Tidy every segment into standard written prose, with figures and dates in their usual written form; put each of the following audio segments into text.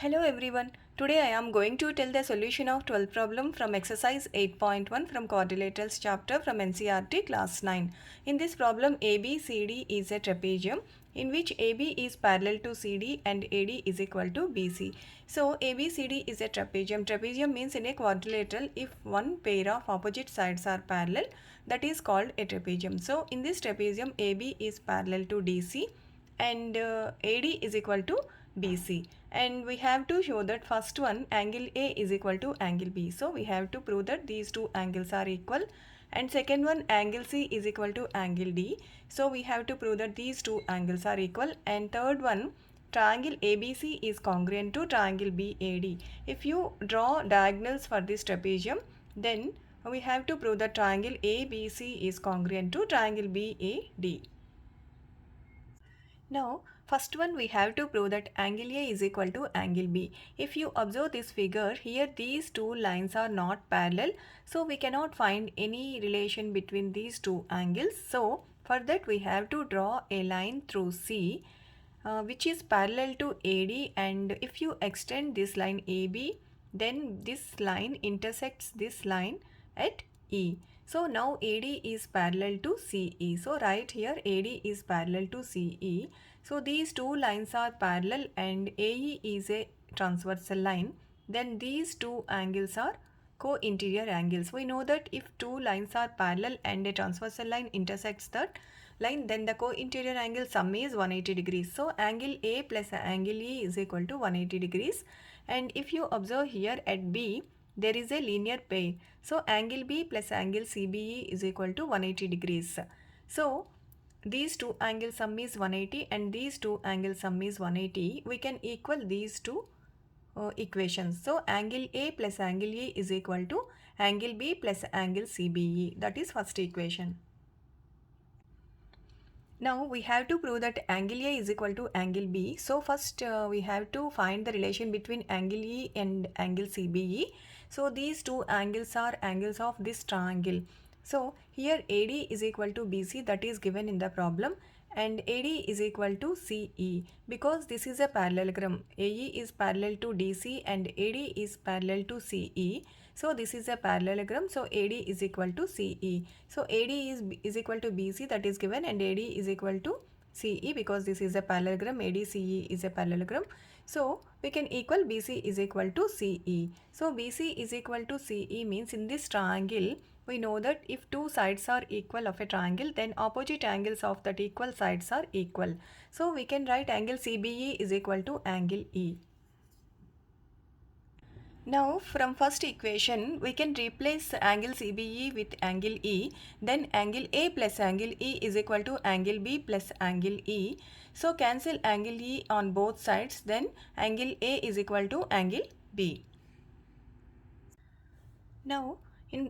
Hello everyone. Today I am going to tell the solution of 12th problem from exercise 8.1 from quadrilaterals chapter from NCERT class 9. In this problem ABCD is a trapezium in which AB is parallel to CD and AD is equal to BC. So ABCD is a trapezium. Trapezium means in a quadrilateral if one pair of opposite sides are parallel, that is called a trapezium. So in this trapezium AB is parallel to DC and AD is equal to BC, and we have to show that first one angle A is equal to angle B. So we have to prove that these two angles are equal, and second one angle C is equal to angle D. So we have to prove that these two angles are equal, and third one triangle ABC is congruent to triangle BAD. If you draw diagonals for this trapezium, then we have to prove that triangle ABC is congruent to triangle BAD. Now, first one we have to prove that angle A is equal to angle B. If you observe this figure, here these two lines are not parallel. So, we cannot find any relation between these two angles. So, for that we have to draw a line through C which is parallel to AD, and if you extend this line AB, then this line intersects this line at E. So now AD is parallel to CE. So right here AD is parallel to CE. So these two lines are parallel and AE is a transversal line. Then these two angles are co-interior angles. We know that if two lines are parallel and a transversal line intersects that line, then the co-interior angle sum is 180 degrees. So angle A plus angle E is equal to 180 degrees. And if you observe here at B, there is a linear pair. So angle B plus angle CBE is equal to 180 degrees. So these two angle sum is 180 and these two angle sum is 180. We can equal these two equations. So angle A plus angle E is equal to angle B plus angle CBE. That is first equation. Now we have to prove that angle A is equal to angle B. So first we have to find the relation between angle E and angle CBE. So these two angles are angles of this triangle. So here AD is equal to BC, that is given in the problem, and AD is equal to CE because this is a parallelogram. AE is parallel to DC and AD is parallel to CE. So this is a parallelogram. So AD is equal to CE. So AD is equal to BC, that is given, and AD is equal to CE because this is a parallelogram. ADCE is a parallelogram. So we can equal BC is equal to CE. So BC is equal to CE means in this triangle, we know that if two sides are equal of a triangle, then opposite angles of that equal sides are equal. So we can write angle CBE is equal to angle E. Now from first equation we can replace angle CBE with angle E. Then angle A plus angle E is equal to angle B plus angle E. So cancel angle E on both sides, then angle A is equal to angle B. Now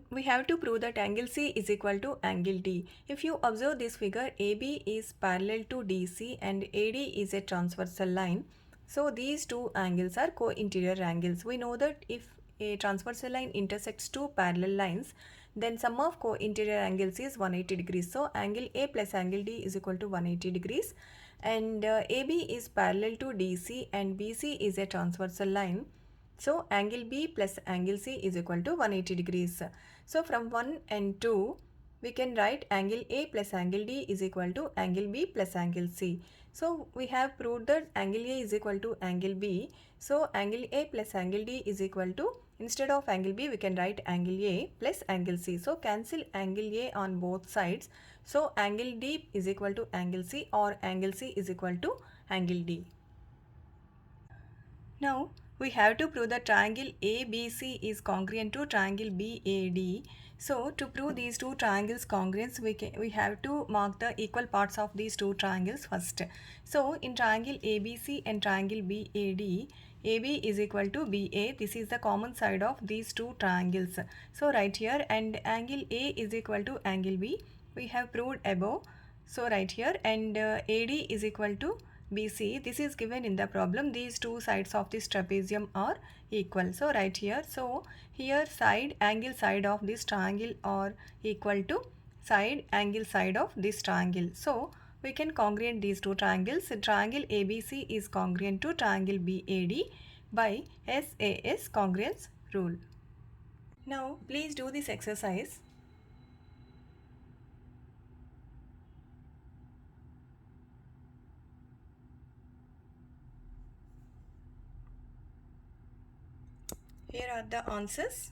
we have to prove that angle C is equal to angle D. If you observe this figure, AB is parallel to DC and AD is a transversal line. So these two angles are co-interior angles. We know that if a transversal line intersects two parallel lines, then sum of co-interior angles is 180 degrees. So angle A plus angle D is equal to 180 degrees, and AB is parallel to DC and BC is a transversal line. So angle B plus angle C is equal to 180 degrees. So from 1 and 2, we can write angle A plus angle D is equal to angle B plus angle C. So we have proved that angle A is equal to angle B. So angle A plus angle D is equal to, instead of angle B, we can write angle A plus angle C. So cancel angle A on both sides. So angle D is equal to angle C, or angle C is equal to angle D. Now we have to prove that triangle ABC is congruent to triangle BAD. So to prove these two triangles congruence, we have to mark the equal parts of these two triangles first. So in triangle ABC and triangle BAD, AB is equal to BA. This is the common side of these two triangles. So right here, and angle A is equal to angle B. We have proved above. So right here, and AD is equal to BC. This is given in the problem. These two sides of this trapezium are equal. So right here, so here side angle side of this triangle are equal to side angle side of this triangle. So we can congruent these two triangles. Triangle ABC is congruent to triangle BAD by SAS congruence rule. Now please do this exercise. Here are the answers.